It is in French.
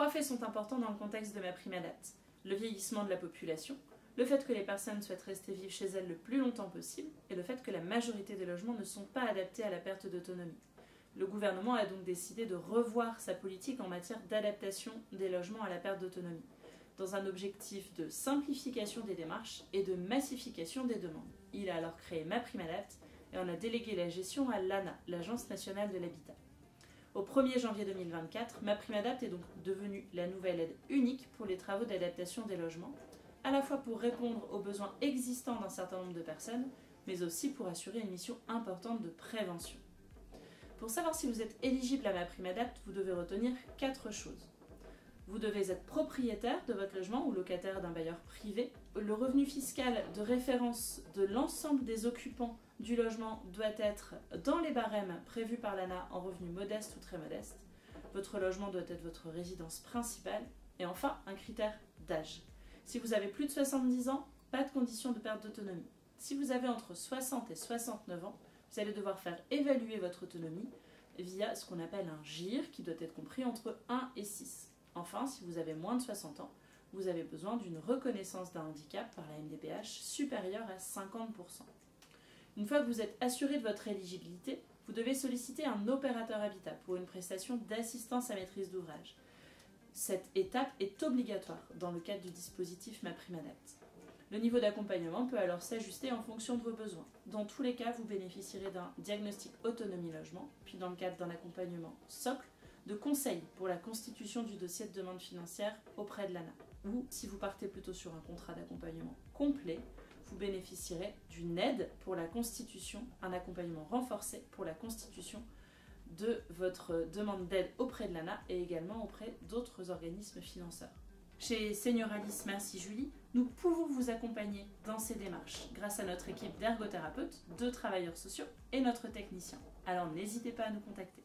Trois faits sont importants dans le contexte de MaPrimeAdapt. Le vieillissement de la population, le fait que les personnes souhaitent rester vivre chez elles le plus longtemps possible, et le fait que la majorité des logements ne sont pas adaptés à la perte d'autonomie. Le gouvernement a donc décidé de revoir sa politique en matière d'adaptation des logements à la perte d'autonomie, dans un objectif de simplification des démarches et de massification des demandes. Il a alors créé MaPrimeAdapt et en a délégué la gestion à l'ANA, l'Agence nationale de l'habitat. Au 1er janvier 2024, MaPrimeAdapt est donc devenue la nouvelle aide unique pour les travaux d'adaptation des logements, à la fois pour répondre aux besoins existants d'un certain nombre de personnes, mais aussi pour assurer une mission importante de prévention. Pour savoir si vous êtes éligible à MaPrimeAdapt, vous devez retenir 4 choses. Vous devez être propriétaire de votre logement ou locataire d'un bailleur privé. Le revenu fiscal de référence de l'ensemble des occupants du logement doit être dans les barèmes prévus par l'ANA en revenu modeste ou très modeste. Votre logement doit être votre résidence principale. Et enfin, un critère d'âge. Si vous avez plus de 70 ans, pas de condition de perte d'autonomie. Si vous avez entre 60 et 69 ans, vous allez devoir faire évaluer votre autonomie via ce qu'on appelle un GIR qui doit être compris entre 1 et 6. Enfin, si vous avez moins de 60 ans, vous avez besoin d'une reconnaissance d'un handicap par la MDPH supérieure à 50%. Une fois que vous êtes assuré de votre éligibilité, vous devez solliciter un opérateur habitat pour une prestation d'assistance à maîtrise d'ouvrage. Cette étape est obligatoire dans le cadre du dispositif MaPrimeAdapt. Le niveau d'accompagnement peut alors s'ajuster en fonction de vos besoins. Dans tous les cas, vous bénéficierez d'un diagnostic autonomie logement, puis dans le cadre d'un accompagnement socle, de conseils pour la constitution du dossier de demande financière auprès de l'ANA. Ou, si vous partez plutôt sur un contrat d'accompagnement complet, vous bénéficierez d'une aide pour la constitution, un accompagnement renforcé pour la constitution de votre demande d'aide auprès de l'ANA et également auprès d'autres organismes financeurs. Chez Senioralice Merci Julie, nous pouvons vous accompagner dans ces démarches grâce à notre équipe d'ergothérapeutes, de travailleurs sociaux et notre technicien. Alors n'hésitez pas à nous contacter.